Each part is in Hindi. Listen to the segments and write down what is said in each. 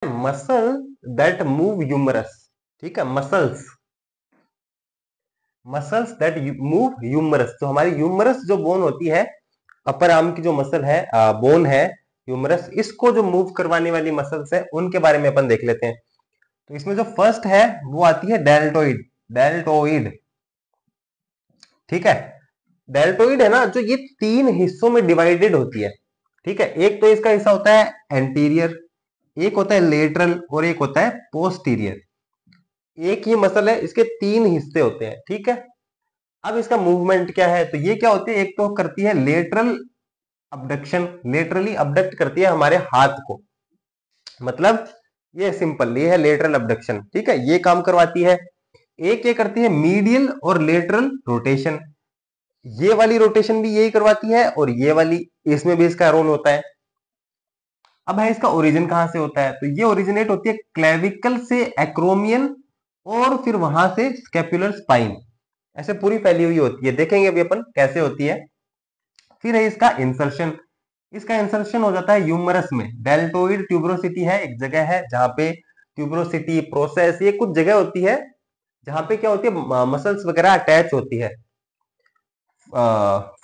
मसल दैट मूव ह्यूमरस, ठीक है, मसल्स दैट मूव ह्यूमरस, तो हमारी ह्यूमरस जो बोन होती है, अपर आर्म की जो मसल है, बोन है ह्यूमरस, इसको जो मूव करवाने वाली मसल्स है उनके बारे में अपन देख लेते हैं। तो इसमें जो फर्स्ट है वो आती है डेल्टोइड, डेल्टोइड, ठीक है। डेल्टोइड है ना, जो ये 3 हिस्सों में डिवाइडेड होती है, ठीक है। एक तो इसका हिस्सा होता है एंटीरियर, एक होता है लेटरल और एक होता है पोस्टीरियर। एक ही मसल है, इसके 3 हिस्से होते हैं, ठीक है। अब इसका मूवमेंट क्या है, तो ये क्या होती है, एक तो करती है लेटरल अबडक्शन, लेटरली अबडक्ट करती है हमारे हाथ को, मतलब ये सिंपल, ये है लेटरल अबडक्शन, ठीक है, ये काम करवाती है। एक ये करती है मीडियल और लेटरल रोटेशन, ये वाली रोटेशन भी यही करवाती है, और ये वाली, इसमें भी इसका रोल होता है। अब है इसका ओरिजिन कहां से होता है, तो ये ओरिजिनेट होती है क्लेविकल से एक्रोमियन, और फिर वहां से स्केपुलर स्पाइन, ऐसे पूरी फैली हुई होती है, देखेंगे अभी अपन कैसे होती है। फिर है इसका इंसर्शन, इसका इंसर्शन हो जाता है ह्यूमरस में, डेल्टोइड ट्यूबरोसिटी है, एक जगह है जहां पे ट्यूबरोसिटी प्रोसेस, ये कुछ जगह होती है जहां पे क्या होती है, मसल्स वगैरह अटैच होती है,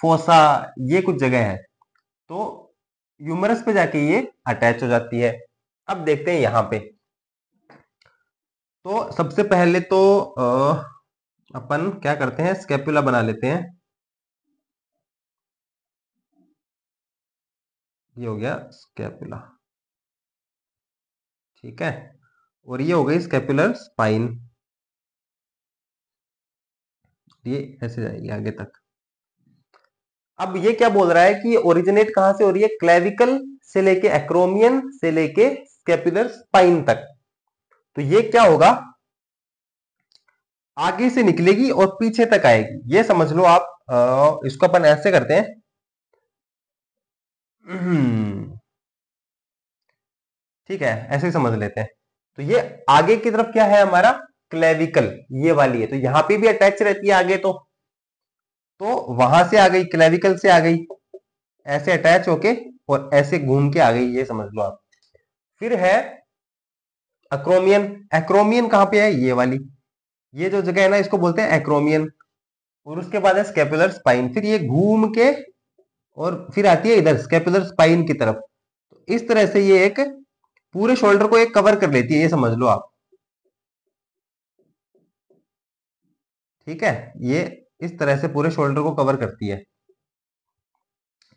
फोसा, ये कुछ जगह है, तो ह्यूमरस पे जाके ये अटैच हो जाती है। अब देखते हैं यहां पे, तो सबसे पहले तो अपन क्या करते हैं, स्केपुला बना लेते हैं, ये हो गया स्केपुला, ठीक है, और ये हो गई स्केपुलर स्पाइन, ये ऐसे जाएगी आगे तक। अब ये क्या बोल रहा है कि ये ओरिजिनेट कहां से हो रही है, क्लेविकल से लेके एक्रोमियन से लेके स्केपुलर स्पाइन तक, तो ये क्या होगा, आगे से निकलेगी और पीछे तक आएगी, ये समझ लो आप। इसको अपन ऐसे करते हैं, ठीक है, ऐसे ही समझ लेते हैं। तो ये आगे की तरफ क्या है हमारा, क्लेविकल, ये वाली है, तो यहां पे भी अटैच रहती है आगे, तो वहां से आ गई, क्लेविकल से आ गई, ऐसे अटैच होके और ऐसे घूम के आ गई, ये समझ लो आप। फिर है अक्रोमियन, एक्रोमियन कहां पे है, ये वाली, ये जो जगह है ना, इसको बोलते हैं एक्रोमियन, और उसके बाद है स्केपुलर स्पाइन, फिर ये घूम के और फिर आती है इधर स्केपुलर स्पाइन की तरफ, तो इस तरह से ये एक पूरे शोल्डर को एक कवर कर लेती है, ये समझ लो आप, ठीक है, ये इस तरह से पूरे शोल्डर को कवर करती है।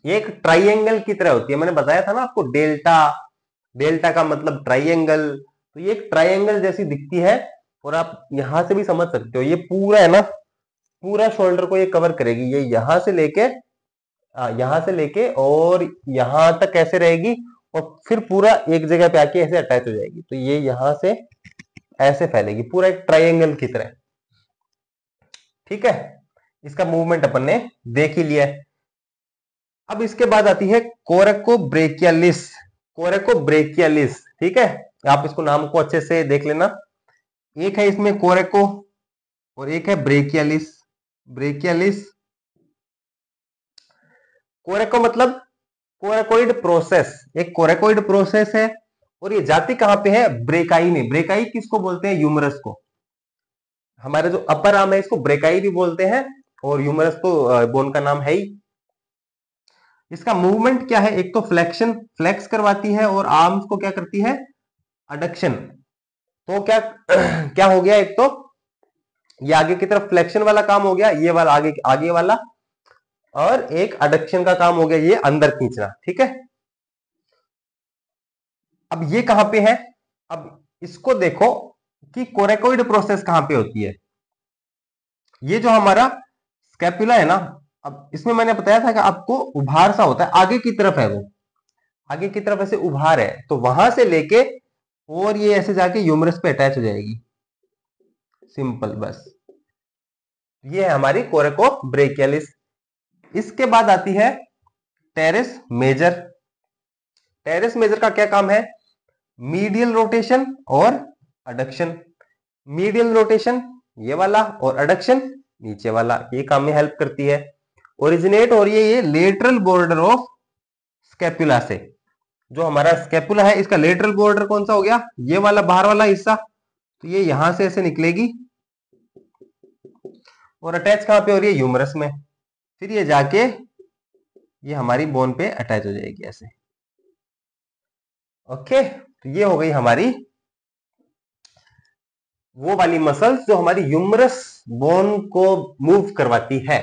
ये एक ट्राइएंगल की तरह होती है, मैंने बताया था ना आपको, डेल्टा, डेल्टा का मतलब ट्राइएंगल, तो ये एक ट्राइएंगल जैसी दिखती है, और आप यहां से भी समझ सकते हो, ये पूरा है ना, पूरा शोल्डर को ये कवर करेगी, ये यहां से लेके और यहां तक ऐसे रहेगी, और फिर पूरा एक जगह पे आके ऐसे अटैच हो जाएगी, तो ये यहां से ऐसे फैलेगी, पूरा एक ट्राइएंगल की तरह, ठीक है। इसका मूवमेंट अपन ने देख ही लिया है। अब इसके बाद आती है कोरेकोब्रेकियालिस, कोरेकोब्रेकियालिस, ठीक है, आप इसको नाम को अच्छे से देख लेना। एक है इसमें कोरेको और एक है ब्रेकियालिस, ब्रेकियालिस, कोरेको मतलब कोरेकोइड प्रोसेस, एक कोरेकोइड प्रोसेस है, और ये जाती कहां पे है, ब्रेकाई में, ब्रेकाई किसको बोलते हैं, ह्यूमरस को, हमारे जो अपर आर्म है इसको ब्रेकाई भी बोलते हैं, और ह्यूमरस तो बोन का नाम है ही। इसका मूवमेंट क्या है, एक तो फ्लेक्शन, फ्लेक्स करवाती है, और आर्म्स को क्या करती है, अडक्शन, तो क्या क्या हो गया, एक तो ये आगे की तरफ फ्लेक्शन वाला काम हो गया, ये वाला आगे आगे वाला, और एक अडक्शन का काम हो गया, ये अंदर खींचना, ठीक है। अब ये कहां पे है, अब इसको देखो कि कोरेकोइड प्रोसेस कहां पे होती है, ये जो हमारा स्कैपुला है ना, अब इसमें मैंने बताया था कि आपको उभार सा होता है, आगे की तरफ है वो, आगे की तरफ ऐसे उभार है, तो वहां से लेके और ये ऐसे जाके ह्यूमरस पे अटैच हो जाएगी, सिंपल बस, ये है हमारी कोरेको ब्रेकियलिस। इसके बाद आती है टेरेस मेजर, टेरेस मेजर का क्या काम है, मीडियल रोटेशन और अडक्शन, मीडियल रोटेशन ये वाला, और अडक्शन नीचे वाला, ये काम में हेल्प करती है। ओरिजिनेट हो रही है ये लेटरल बॉर्डर ऑफ स्कैपुला से, जो हमारा स्कैपुला है इसका लेटरल बॉर्डर कौन सा हो गया, ये वाला बाहर वाला हिस्सा, तो ये यहां से ऐसे निकलेगी और अटैच कहां पे हो रही है, ह्यूमरस में। फिर ये जाके ये हमारी बोन पे अटैच हो जाएगी ऐसे। ओके, तो ये हो गई हमारी वो वाली मसल्स जो हमारी ह्यूमरस बोन को मूव करवाती है।